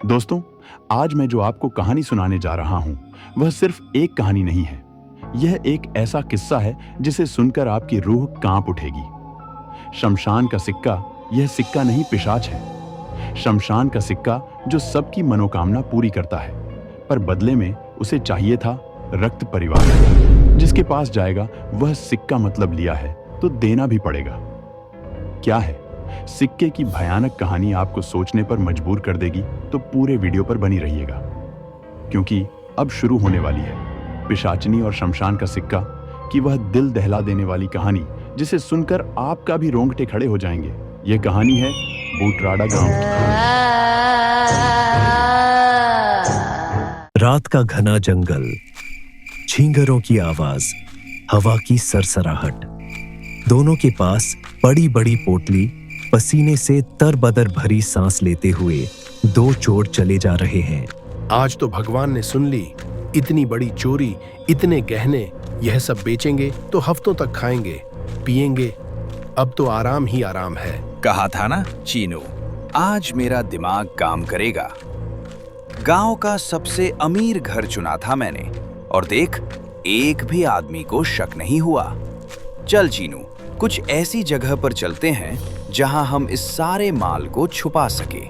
दोस्तों, आज मैं जो आपको कहानी सुनाने जा रहा हूं, वह सिर्फ एक कहानी नहीं है। यह एक ऐसा किस्सा है जिसे सुनकर आपकी रूह कांप उठेगी। शमशान का सिक्का यह सिक्का नहीं, पिशाच है। शमशान का सिक्का जो सबकी मनोकामना पूरी करता है, पर बदले में उसे चाहिए था रक्त परिवार। जिसके पास जाएगा वह सिक्का मतलब लिया है तो देना भी पड़ेगा। क्या है सिक्के की भयानक कहानी आपको सोचने पर मजबूर कर देगी, तो पूरे वीडियो पर बनी रहिएगा, क्योंकि अब शुरू होने वाली है पिशाचनी और शमशान का सिक्का की वह दिल दहला देने वाली कहानी, जिसे सुनकर आपका भी रोंगटे खड़े हो जाएंगे। यह कहानी है बूटराड़ा गांव की। रात का घना जंगल, झींगरों की आवाज, हवा की सरसराहट, दोनों के पास बड़ी बड़ी पोटली, पसीने से तरबदर भरी सांस लेते हुए दो चोर चले जा रहे हैं। आज तो भगवान ने सुन ली, इतनी बड़ी चोरी, इतने गहने, यह सब बेचेंगे तो हफ्तों तक खाएंगे पिएंगे, अब तो आराम ही आराम है। कहा था ना चीनू, आज मेरा दिमाग काम करेगा। गांव का सबसे अमीर घर चुना था मैंने, और देख, एक भी आदमी को शक नहीं हुआ। चल चीनू, कुछ ऐसी जगह पर चलते हैं जहां हम इस सारे माल को छुपा सके।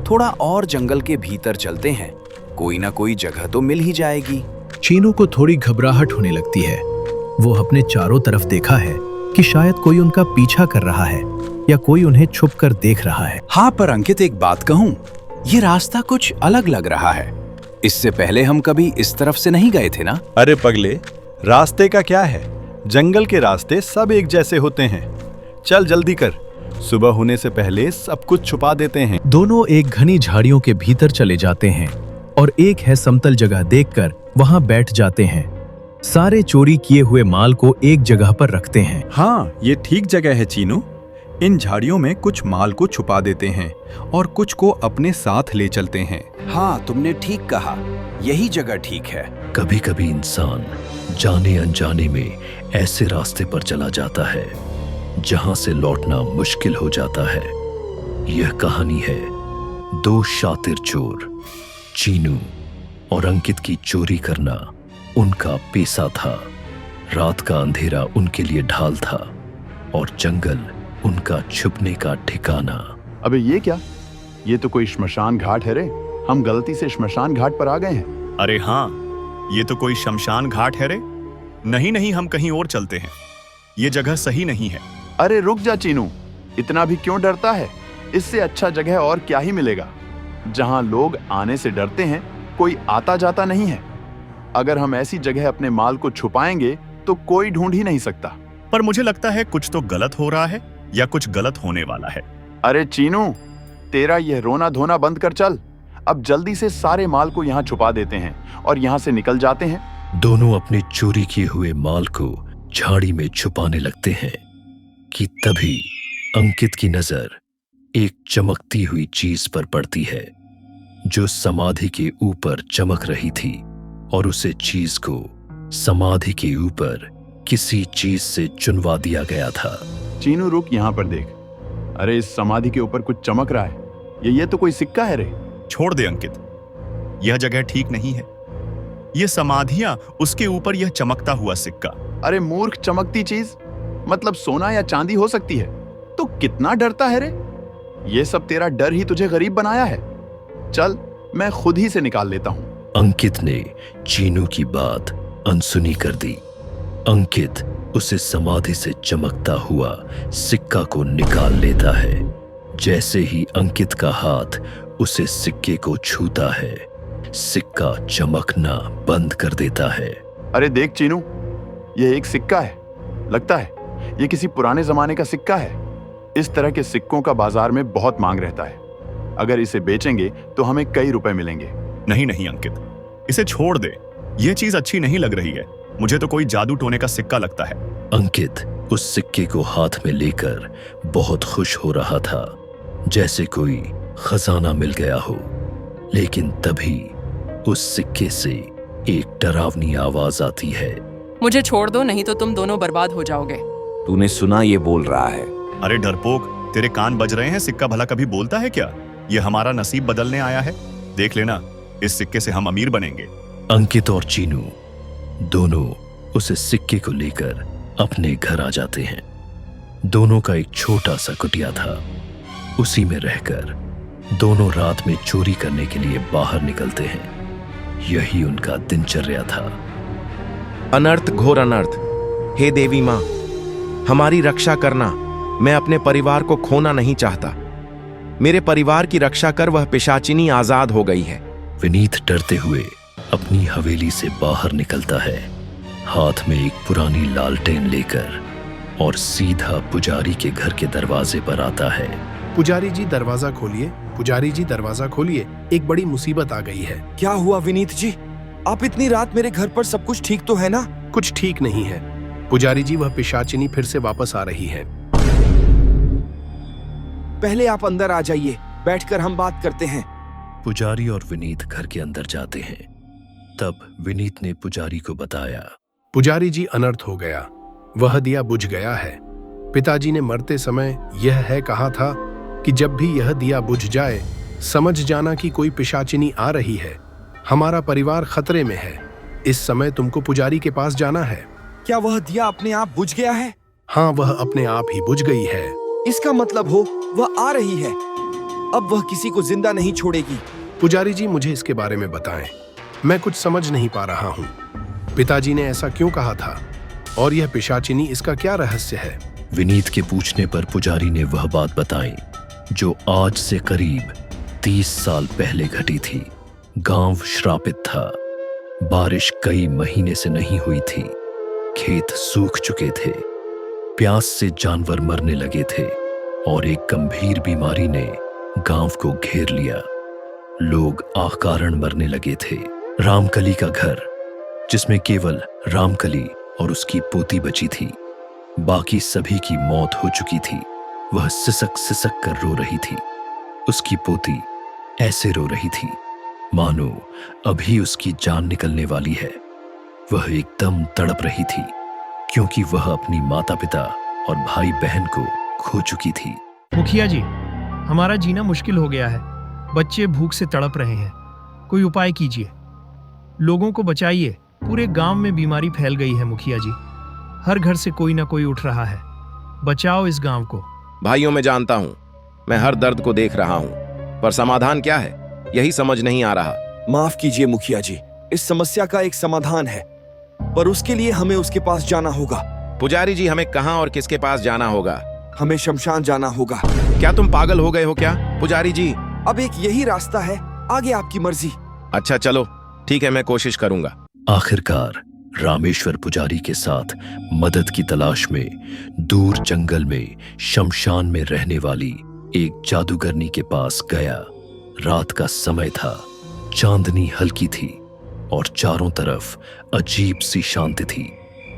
थोड़ा और जंगल के भीतर चलते हैं, कोई ना कोई जगह तो मिल ही जाएगी। चीनू को थोड़ी घबराहट होने लगती है। वो अपने चारों तरफ देखा है कि शायद कोई उनका पीछा कर रहा है या कोई उन्हें छुप कर देख रहा है। हाँ, पर अंकित, एक बात कहूं, ये रास्ता कुछ अलग लग रहा है। इससे पहले हम कभी इस तरफ से नहीं गए थे ना? अरे पगले, रास्ते का क्या है, जंगल के रास्ते सब एक जैसे होते हैं। चल जल्दी कर, सुबह होने से पहले सब कुछ छुपा देते हैं। दोनों एक घनी झाड़ियों के भीतर चले जाते हैं और एक है समतल जगह देखकर वहां बैठ जाते हैं। सारे चोरी किए हुए माल को एक जगह पर रखते हैं। हाँ, ये ठीक जगह है चीनू। इन झाड़ियों में कुछ माल को छुपा देते हैं और कुछ को अपने साथ ले चलते हैं। हाँ, तुमने ठीक कहा, यही जगह ठीक है। कभी कभी इंसान जाने अनजाने में ऐसे रास्ते पर चला जाता है जहां से लौटना मुश्किल हो जाता है। यह कहानी है दो शातिर चोर। चीनू और अंकित की चोरी करना उनका पेशा था। रात का अंधेरा उनके लिए ढाल था और जंगल उनका छुपने का ठिकाना। अबे ये क्या? ये तो कोई श्मशान घाट है रे। हम गलती से श्मशान घाट पर आ गए हैं। अरे हाँ, ये तो कोई शमशान घाट है रे। नहीं नहीं, हम कहीं और चलते हैं, ये जगह सही नहीं है। अरे रुक जा चीनू, इतना भी क्यों डरता है? इससे अच्छा जगह और क्या ही मिलेगा। जहां लोग आने से डरते हैं, कोई आता जाता नहीं है। अगर हम ऐसी जगह अपने माल को छुपाएंगे तो कोई ढूंढ ही नहीं सकता। पर मुझे लगता है कुछ तो गलत हो रहा है या कुछ गलत होने वाला है। अरे चीनू, तेरा यह रोना धोना बंद कर चल। अब जल्दी से सारे माल को यहाँ छुपा देते हैं और यहाँ से निकल जाते हैं। दोनों अपने चोरी किए हुए माल को झाड़ी में छुपाने लगते हैं कि तभी अंकित की नजर एक चमकती हुई चीज पर पड़ती है जो समाधि के ऊपर चमक रही थी, और उसे चीज को समाधि के ऊपर किसी चीज से चुनवा दिया गया था। चीनू रुक, यहाँ पर देख। अरे इस समाधि के ऊपर कुछ चमक रहा है। ये तो कोई सिक्का है रे। छोड़ दे अंकित, यह जगह ठीक नहीं है। ये समाधियां, उसके ऊपर यह चमकता हुआ सिक्का। अरे मूर्ख, चमकती चीज मतलब सोना या चांदी हो सकती है। तो कितना डरता है रे? ये सब तेरा डर ही तुझे गरीब बनाया है। चल, मैं खुद ही से निकाल लेता हूं। अंकित ने चीनू की बात अनसुनी कर दी। अंकित उसे समाधि से चमकता हुआ सिक्का को निकाल लेता है। जैसे ही अंकित का हाथ उसे सिक्के को छूता है, सिक्का चमकना बंद कर देता है। अरे देख चीनू, यह एक सिक्का है। लगता है यह किसी पुराने जमाने का सिक्का है। इस तरह के सिक्कों का बाजार में बहुत मांग रहता है। अगर इसे बेचेंगे तो हमें कई रुपए मिलेंगे। नहीं नहीं अंकित, इसे छोड़ दे, यह चीज अच्छी नहीं लग रही है। मुझे तो कोई जादू टोने का सिक्का लगता है। अंकित उस सिक्के को हाथ में लेकर बहुत खुश हो रहा था, जैसे कोई खजाना मिल गया हो। लेकिन तभी उस सिक्के से एक डरावनी आवाज आती है। मुझे छोड़ दो, नहीं तो तुम दोनों बर्बाद हो जाओगे। तूने सुना ये बोल रहा है? अरे डरपोक, तेरे कान बज रहे हैं। सिक्का भला कभी बोलता है क्या? ये हमारा नसीब बदलने आया है। देख लेना, इस सिक्के से हम अमीर बनेंगे। अंकित और चीनू दोनों उस सिक्के को लेकर अपने घर आ जाते हैं। दोनों का एक छोटा सा कुटिया था। उसी में रहकर दोनों रात में चोरी करने के लिए बाहर निकलते हैं। यही उनका दिनचर्या था। अनर्थ घोर अनर्थ, हे देवी मां, हमारी रक्षा करना। मैं अपने परिवार को खोना नहीं चाहता। मेरे परिवार की रक्षा कर वह पिशाचिनी आजाद हो गई है। विनीत डरते हुए अपनी हवेली से बाहर निकलता है, हाथ में एक पुरानी लालटेन लेकर, और सीधा पुजारी के घर के दरवाजे पर आता है। पुजारी जी दरवाजा खोलिए, पुजारी जी दरवाजा खोलिए, एक बड़ी मुसीबत आ गई है। क्या हुआ विनीत जी? आप इतनी रात मेरे घर पर, सब कुछ ठीक तो है ना? कुछ ठीक नहीं है पुजारी जी, वह पिशाचिनी फिर से वापस आ रही है। पहले आप अंदर आ जाइए, बैठकर हम बात करते हैं। पुजारी और विनीत घर के अंदर जाते हैं। तब विनीत ने पुजारी को बताया। पुजारी जी, अनर्थ हो गया, वह दिया बुझ गया है। पिताजी ने मरते समय यह है कहा था कि जब भी यह दिया बुझ जाए समझ जाना कि कोई पिशाचिनी आ रही है। हमारा परिवार खतरे में है। इस समय तुमको पुजारी के पास जाना है। क्या वह दिया अपने आप बुझ गया है? हाँ, वह अपने आप ही बुझ गई है। इसका मतलब हो वह आ रही है। अब वह किसी को जिंदा नहीं छोड़ेगी। पुजारी जी, मुझे इसके बारे में बताएं, मैं कुछ समझ नहीं पा रहा हूँ। पिताजी ने ऐसा क्यों कहा था, और यह पिशाचिनी, इसका क्या रहस्य है? विनीत के पूछने पर पुजारी ने वह बात बताई जो आज से करीब 30 साल पहले घटी थी। गांव श्रापित था। बारिश कई महीने से नहीं हुई थी। खेत सूख चुके थे। प्यास से जानवर मरने लगे थे और एक गंभीर बीमारी ने गांव को घेर लिया। लोग अकारण मरने लगे थे। रामकली का घर, जिसमें केवल रामकली और उसकी पोती बची थी, बाकी सभी की मौत हो चुकी थी। वह सिसक सिसक कर रो रही थी। उसकी पोती ऐसे रो रही थी मानो अभी उसकी जान निकलने वाली है। वह एकदम तड़प रही थी क्योंकि वह अपनी माता पिता और भाई बहन को खो चुकी थी। मुखिया जी, हमारा जीना मुश्किल हो गया है। बच्चे भूख से तड़प रहे हैं। कोई उपाय कीजिए, लोगों को बचाइए। पूरे गांव में बीमारी फैल गई है मुखिया जी। हर घर से कोई ना कोई उठ रहा है। बचाओ इस गांव को। भाइयों, मैं जानता हूँ, मैं हर दर्द को देख रहा हूँ, पर समाधान क्या है यही समझ नहीं आ रहा। माफ कीजिए मुखिया जी, इस समस्या का एक समाधान है, पर उसके लिए हमें उसके पास जाना होगा। पुजारी जी, हमें कहाँ और किसके पास जाना होगा? हमें शमशान जाना होगा। क्या तुम पागल हो गए हो क्या पुजारी जी? अब एक यही रास्ता है, आगे आपकी मर्जी। अच्छा चलो ठीक है, मैं कोशिश करूंगा। आखिरकार रामेश्वर पुजारी के साथ मदद की तलाश में दूर जंगल में शमशान में रहने वाली एक जादूगरनी के पास गया। रात का समय था, चांदनी हल्की थी और चारों तरफ अजीब सी शांति थी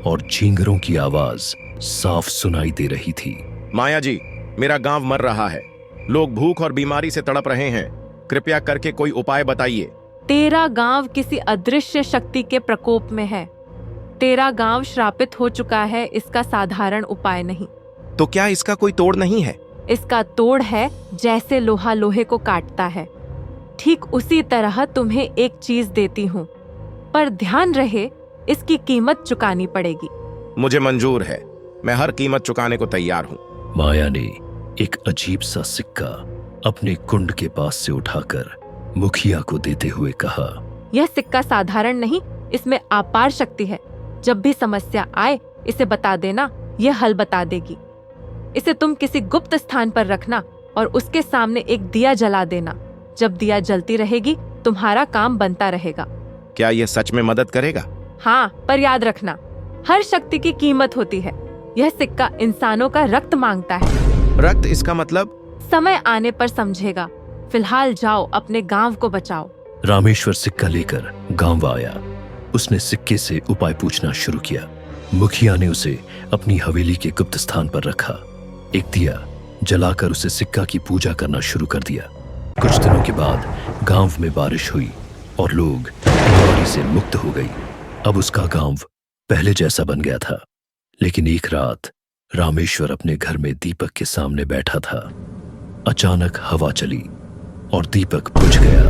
और झींगरों की आवाज साफ सुनाई दे रही थी। माया जी, मेरा गांव मर रहा है। लोग भूख और बीमारी से तड़प रहे हैं। कृपया करके कोई उपाय बताइए। तेरा गांव किसी अदृश्य शक्ति के प्रकोप में है। तेरा गांव श्रापित हो चुका है। इसका साधारण उपाय नहीं। तो क्या इसका कोई तोड़ नहीं है? इसका तोड़ है जैसे लोहा लोहे को काटता है, ठीक उसी तरह तुम्हें एक चीज देती हूँ, पर ध्यान रहे इसकी कीमत चुकानी पड़ेगी। मुझे मंजूर है, मैं हर कीमत चुकाने को तैयार हूँ। माया ने एक अजीब सा सिक्का अपने कुंड के पास से उठाकर मुखिया को देते हुए कहा, यह सिक्का साधारण नहीं, इसमें अपार शक्ति है। जब भी समस्या आए इसे बता देना, यह हल बता देगी। इसे तुम किसी गुप्त स्थान पर रखना और उसके सामने एक दिया जला देना। जब दिया जलती रहेगी तुम्हारा काम बनता रहेगा। क्या यह सच में मदद करेगा? हाँ, पर याद रखना, हर शक्ति की कीमत होती है। यह सिक्का इंसानों का रक्त मांगता है। रक्त? इसका मतलब? समय आने पर समझेगा। फिलहाल जाओ, अपने गांव को बचाओ। रामेश्वर सिक्का लेकर गांव आया। उसने सिक्के से उपाय पूछना शुरू किया। मुखिया ने उसे अपनी हवेली के गुप्त स्थान पर रखा। एक दिया जलाकर उसे सिक्का की पूजा करना शुरू कर दिया। कुछ दिनों के बाद गांव में बारिश हुई और लोग बीमारी से मुक्त हो गई। अब उसका गांव पहले जैसा बन गया था। लेकिन एक रात रामेश्वर अपने घर में दीपक के सामने बैठा था। अचानक हवा चली और दीपक बुझ गया।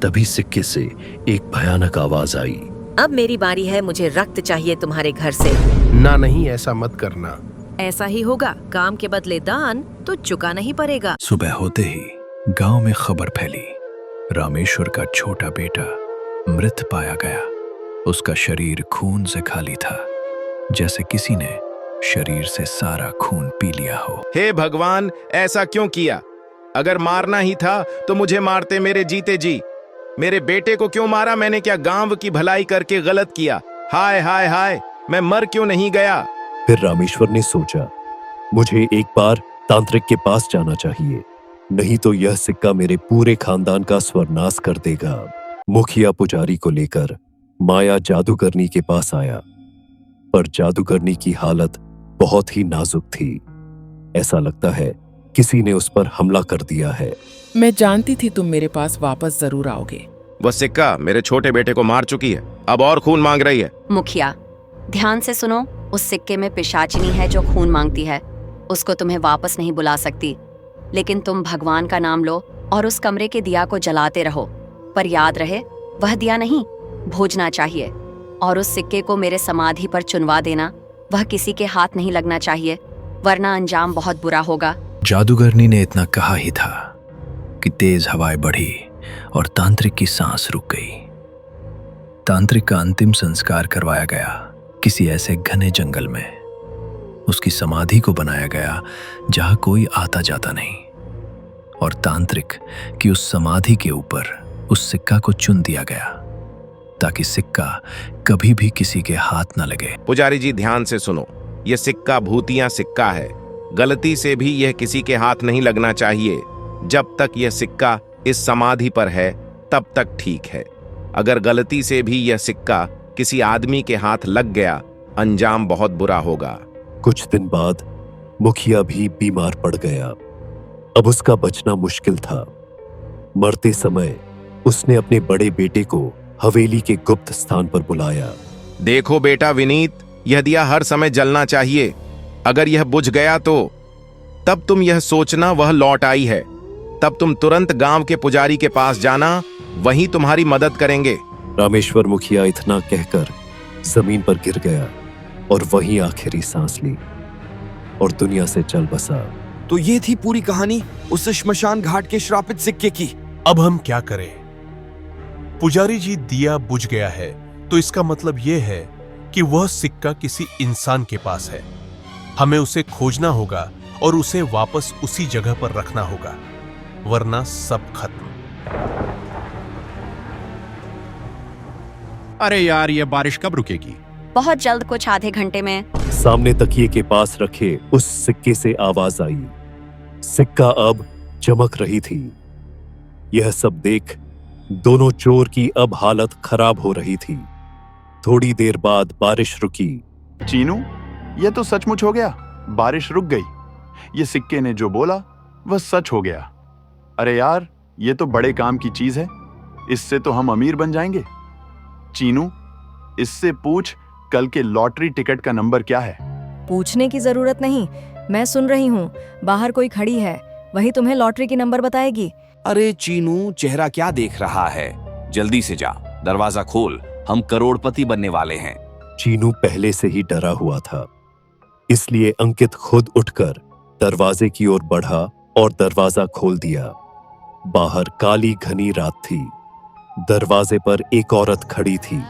तभी सिक्के से एक भयानक आवाज आई। अब मेरी बारी है, मुझे रक्त चाहिए तुम्हारे घर से। ना नहीं, ऐसा मत करना। ऐसा ही होगा, काम के बदले दान तो चुकाना ही पड़ेगा। सुबह होते ही गांव में खबर फैली, रामेश्वर का छोटा बेटा मृत पाया गया। उसका शरीर खून से खाली था, जैसे किसी ने शरीर से सारा खून पी लिया हो। हे भगवान, ऐसा क्यों किया? अगर मारना ही था तो मुझे मारते मेरे जीते जी। मेरे बेटे को क्यों मारा? मैंने क्या गांव की भलाई करके गलत किया? हाय हाय हाय, मैं मर क्यों नहीं गया? फिर रामेश्वर ने सोचा, मुझे एक बार तांत्रिक के पास जाना चाहिए, नहीं तो यह सिक्का मेरे पूरे खानदान का सर्वनाश कर देगा। मुखिया पुजारी को लेकर माया जादूगरनी के पास आया, पर जादूगरनी की हालत बहुत ही नाजुक थी। ऐसा लगता है किसी ने उस पर हमला कर दिया है। मैं जानती थी तुम मेरे पास वापस जरूर आओगे। वह सिक्का मेरे छोटे बेटे को मार चुकी है, अब और खून मांग रही है। मुखिया, ध्यान से सुनो, उस सिक्के में पिशाचिनी है जो खून मांगती है। उसको तुम्हें वापस नहीं बुला सकती, लेकिन तुम भगवान का नाम लो और उस कमरे के दिया को जलाते रहो। पर याद रहे, वह दिया नहीं भूजना चाहिए। और उस सिक्के को मेरे समाधि पर चुनवा देना। वह किसी के हाथ नहीं लगना चाहिए, वरना अंजाम बहुत बुरा होगा। जादूगरनी ने इतना कहा ही था कि तेज हवाएं बढ़ी और तांत्रिक की सांस रुक गई। तांत्रिक का अंतिम संस्कार करवाया गया किसी ऐसे घने जंगल में। उसकी समाधि को बनाया गया जहां कोई आता जाता नहीं, और तांत्रिक की उस समाधि के ऊपर उस सिक्का को चुन दिया गया ताकि सिक्का कभी भी किसी के हाथ न लगे। पुजारी जी, ध्यान से सुनो, यह सिक्का भूतिया सिक्का है। गलती से भी यह किसी के हाथ नहीं लगना चाहिए। जब तक यह सिक्का इस समाधि पर है तब तक ठीक है। अगर गलती से भी यह सिक्का किसी आदमी के हाथ लग गया, अंजाम बहुत बुरा होगा। कुछ दिन बाद मुखिया भी बीमार पड़ गया। अब उसका बचना मुश्किल था। मरते समय उसने अपने बड़े बेटे को हवेली के गुप्त स्थान पर बुलाया। देखो बेटा विनीत, यह दिया हर समय जलना चाहिए। अगर यह बुझ गया तो तब तुम यह सोचना वह लौट आई है। तब तुम तुरंत गांव के पुजारी के पास जाना, वही तुम्हारी मदद करेंगे। रामेश्वर मुखिया इतना कहकर जमीन पर गिर गया और वहीं आखिरी सांस ली और दुनिया से चल बसा। तो ये थी पूरी कहानी उस श्मशान घाट के श्रापित सिक्के की। अब हम क्या करें? पुजारी जी, दिया बुझ गया है तो इसका मतलब यह है कि वह सिक्का किसी इंसान के पास है। हमें उसे खोजना होगा और उसे वापस उसी जगह पर रखना होगा, वरना सब खत्म। अरे यार, ये बारिश कब रुकेगी? बहुत जल्द, कुछ आधे घंटे में। सामने तकिए के पास रखे उस सिक्के से आवाज आई। सिक्का अब चमक रही थी। यह सब देख दोनों चोर की अब हालत खराब हो रही थी। थोड़ी देर बाद बारिश रुकी। चीनू, यह तो सचमुच हो गया। बारिश रुक गई। ये सिक्के ने जो बोला वह सच हो गया। अरे यार, ये तो बड़े काम की चीज है। इससे तो हम अमीर बन जाएंगे। चीनू, इससे पूछ कल के लॉटरी टिकट का नंबर क्या है। पूछने की जरूरत नहीं, मैं सुन रही हूँ। बाहर कोई खड़ी है, वही तुम्हें लॉटरी की नंबर बताएगी। अरे चीनू, चेहरा क्या देख रहा है? जल्दी से जा, दरवाजा खोल, हम करोड़पति बनने वाले हैं। चीनू पहले से ही डरा हुआ था, इसलिए अंकित खुद उठकर दरवाजे की ओर बढ़ा और दरवाजा खोल दिया। बाहर काली घनी रात थी। दरवाजे पर एक औरत खड़ी थी,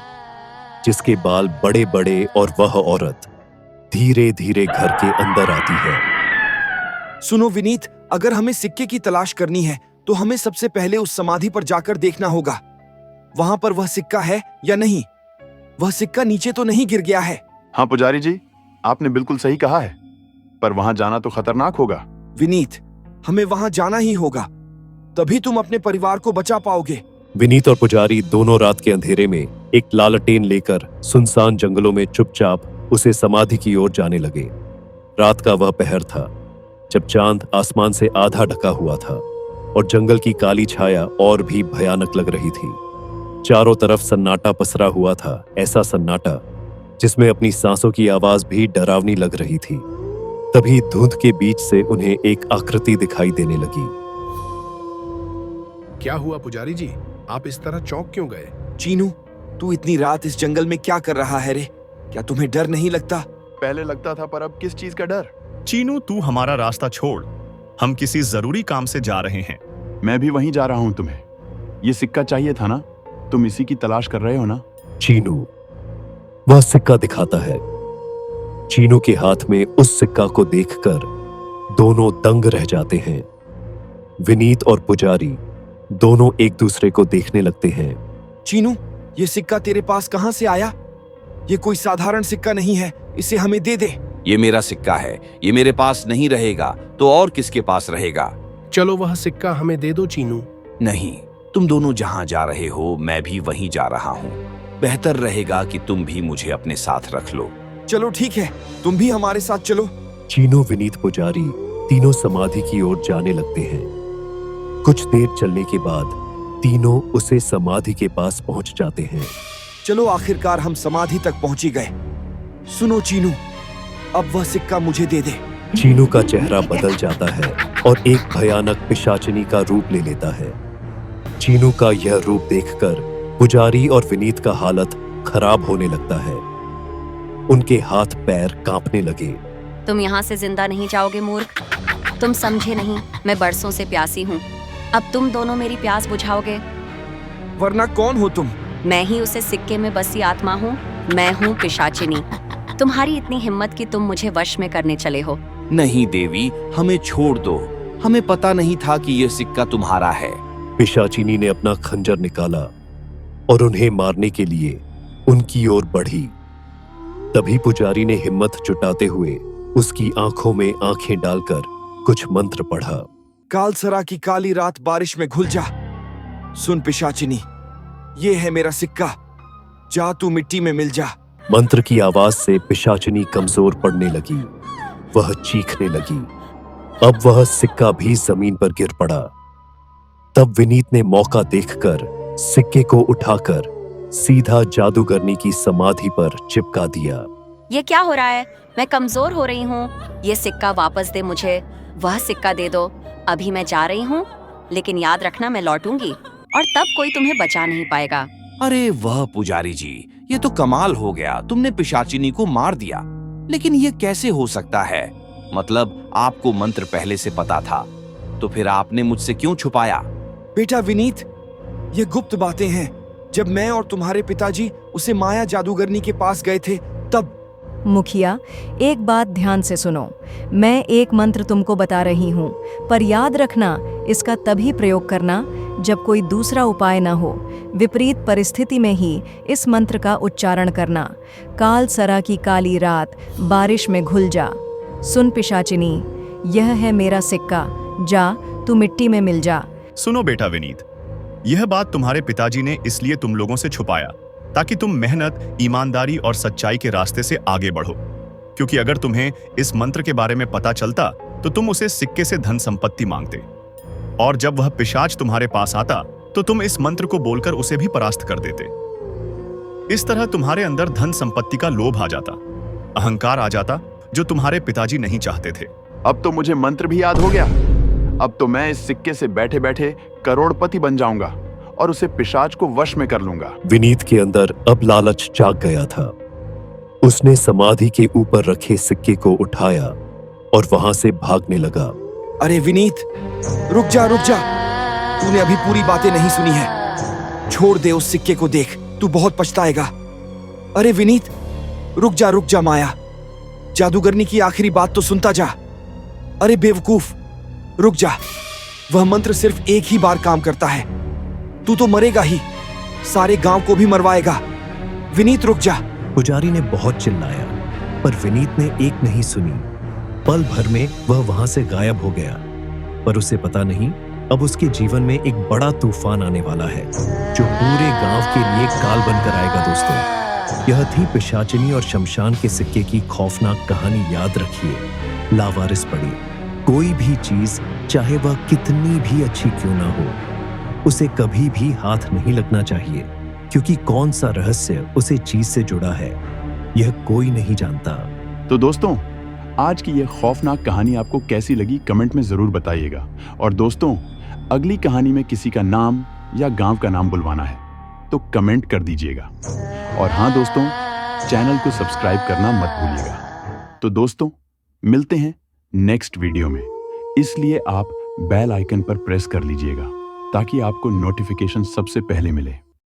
जिसके बाल बड़े बड़े, और वह औरत धीरे धीरे घर के अंदर आती है। सुनो विनीत, अगर हमें सिक्के की तलाश करनी है तो हमें सबसे पहले उस समाधि पर जाकर देखना होगा। वहां पर वह सिक्का है या नहीं। वह सिक्का नीचे तो नहीं गिर गया है। हाँ पुजारी जी, आपने बिल्कुल सही कहा है, पर वहां जाना तो खतरनाक होगा। विनीत, हमें वहां जाना ही होगा, तभी तुम अपने परिवार को बचा पाओगे। विनीत और पुजारी दोनों रात के अंधेरे में एक लालटेन लेकर सुनसान जंगलों में चुपचाप उसे समाधि की ओर जाने लगे। रात का वह पहर था जब चांद आसमान से आधा ढका हुआ था और जंगल की काली छाया और भी भयानक लग रही थी। चारों तरफ सन्नाटा पसरा हुआ था, ऐसा सन्नाटा जिसमें अपनी सांसों की आवाज भी डरावनी लग रही थी। तभी धुंध के बीच से उन्हें एक आकृति दिखाई देने लगी। क्या हुआ पुजारी जी? आप इस तरह चौंक क्यों गए? चीनू, तू इतनी रात इस जंगल में क्या कर रहा है रे? क्या तुम्हें डर नहीं लगता? पहले लगता था, पर अब किस चीज का डर? चीनू, तू हमारा रास्ता छोड़, हम किसी जरूरी काम से जा रहे हैं। मैं भी वहीं जा रहा हूं। तुम्हें ये सिक्का चाहिए था ना? तुम इसी की तलाश कर रहे हो ना? चीनू वह सिक्का दिखाता है। चीनू के हाथ में उस सिक्का को देखकर दोनों दंग रह जाते हैं। विनीत और पुजारी दोनों एक दूसरे को देखने लगते हैं। चीनू, ये सिक्का तेरे पास कहां से आया? ये कोई साधारण सिक्का नहीं है, इसे हमें दे दे। ये मेरा सिक्का है, ये मेरे पास नहीं रहेगा तो और किसके पास रहेगा? चलो वह सिक्का हमें दे दो चीनू। नहीं, तुम दोनों जहां जा रहे हो मैं भी वहीं जा रहा हूं। बेहतर रहेगा कि तुम भी मुझे अपने साथ रख लो। चलो ठीक है, तुम भी हमारे साथ चलो। चीनू, विनीत, पुजारी तीनों समाधि की ओर जाने लगते हैं। कुछ देर चलने के बाद तीनों उसे समाधि के पास पहुंच जाते हैं। चलो, आखिरकार हम समाधि तक पहुंच गए। सुनो चीनू, अब वह सिक्का मुझे दे दे। चीनू का चेहरा बदल जाता है और एक भयानक पिशाचिनी का रूप ले लेता है। चीनू का यह रूप देखकर पुजारी और विनीत का हालत खराब होने लगता है। उनके हाथ पैर कांपने लगे। तुम यहाँ से जिंदा नहीं जाओगे मूर्ख। तुम समझे नहीं, मैं बरसों से प्यासी हूँ। अब तुम दोनों मेरी प्यास बुझाओगे। वरना कौन हो तुम? मैं ही उसे सिक्के में बसी आत्मा हूँ। मैं हूँ पिशाचिनी। तुम्हारी इतनी हिम्मत कि तुम मुझे वश में करने चले हो। नहीं देवी, हमें छोड़ दो। हमें पता नहीं था कि यह सिक्का तुम्हारा है। पिशाचिनी ने अपना खंजर निकाला और उन्हें मारने के लिए उनकी ओर बढ़ी। तभी पुजारी ने हिम्मत जुटाते हुए उसकी आंखों में आंखें डालकर कुछ मंत्र पढ़ा। कालसरा की काली रात बारिश में घुल जा। सुन पिशाचिनी, ये है मेरा सिक्का। जा तू मिट्टी में मिल जा। मंत्र की आवाज से पिशाचिनी कमजोर पड़ने लगी। वह चीखने लगी। अब वह सिक्का भी जमीन पर गिर पड़ा। तब विनीत ने मौका देखकर सिक्के को उठाकर सीधा जादूगरनी की समाधि पर चिपका दिया। ये क्या हो रहा है? मैं कमजोर हो रही हूँ। ये सिक्का वापस दे मुझे। वह सिक्का दे दो। अभी मैं जा रही हूँ, लेकिन याद रखना मैं लौटूंगी और तब कोई तुम्हें बचा नहीं पाएगा। अरे वाह पुजारी जी, ये तो कमाल हो गया। तुमने पिशाचिनी को मार दिया। लेकिन ये कैसे हो सकता है? मतलब आपको मंत्र पहले से पता था, तो फिर आपने मुझसे क्यों छुपाया? बेटा विनीत, ये गुप्त बातें हैं। जब मैं और तुम्हारे पिताजी उसे माया जादूगरनी के पास गए थे तब। मुखिया, एक बात ध्यान से सुनो। मैं एक मंत्र तुमको बता रही हूँ, पर याद रखना इसका तभी प्रयोग करना जब कोई दूसरा उपाय न हो। विपरीत परिस्थिति में ही इस मंत्र का उच्चारण करना। कालसरा की काली रात बारिश में घुल जा। सुन पिशाचिनी, यह है मेरा सिक्का। जा तू मिट्टी में मिल जा। सुनो बेटा विनीत, यह बात तुम्हारे पिताजी ने इसलिए तुम लोगों से छुपाया ताकि तुम मेहनत, ईमानदारी और सच्चाई के रास्ते से आगे बढ़ो। क्योंकि अगर तुम्हें इस मंत्र के बारे में पता चलता तो तुम उसे सिक्के से धन संपत्ति मांगते, और जब वह पिशाच तुम्हारे पास आता तो तुम इस मंत्र को बोलकर उसे भी परास्त कर देते। इस तरह तुम्हारे अंदर धन संपत्ति का लोभ आ जाता, अहंकार आ जाता, जो तुम्हारे पिताजी नहीं चाहते थे। अब तो मुझे मंत्र भी याद हो गया। अब तो मैं इस सिक्के से बैठे बैठे करोड़पति बन जाऊंगा और उसे पिशाच को वश में कर लूंगा। विनीत के अंदर अब लालच जाग गया था। उसने समाधि के ऊपर रखे सिक्के को उठाया और वहां से भागने लगा। अरे विनीत, रुक जा रुक जा। तूने अभी पूरी बातें नहीं सुनी है। छोड़ दे उस सिक्के को, देख तू बहुत पछताएगा। अरे विनीत, रुक जा माया। जादूगरनी की आखिरी बात तो सुनता जा। अरे बेवकूफ, रुक जा। वह मंत्र सिर्फ एक ही बार काम करता है। तू तो मरेगा ही, सारे गांव को भी मरवाएगा। विनीत रुक जा। पुजारी ने बहुत चिल्लाया, पर विनीत ने एक नहीं सुनी। पल भर में वह वहां से गायब हो गया। पर उसे पता नहीं, अब उसके जीवन में एक बड़ा तूफान आने वाला है जो पूरे गांव के लिए काल बनकर आएगा। दोस्तों, यह थी पिशाचिनी और शमशान के सिक्के की खौफनाक कहानी। याद रखिए, लावारिस पड़ी कोई भी चीज, चाहे वह कितनी भी अच्छी क्यों ना हो, उसे कभी भी हाथ नहीं लगना चाहिए, क्योंकि कौन सा रहस्य उसे चीज से जुड़ा है यह कोई नहीं जानता। तो दोस्तों, आज की यह खौफनाक कहानी आपको कैसी लगी कमेंट में जरूर बताइएगा। और दोस्तों, अगली कहानी में किसी का नाम या गांव का नाम बुलवाना है तो कमेंट कर दीजिएगा। और हाँ दोस्तों, चैनल को सब्सक्राइब करना मत भूलिएगा। तो दोस्तों, मिलते हैं नेक्स्ट वीडियो में, इसलिए आप बेल आइकन पर प्रेस कर लीजिएगा ताकि आपको नोटिफिकेशन सबसे पहले मिले।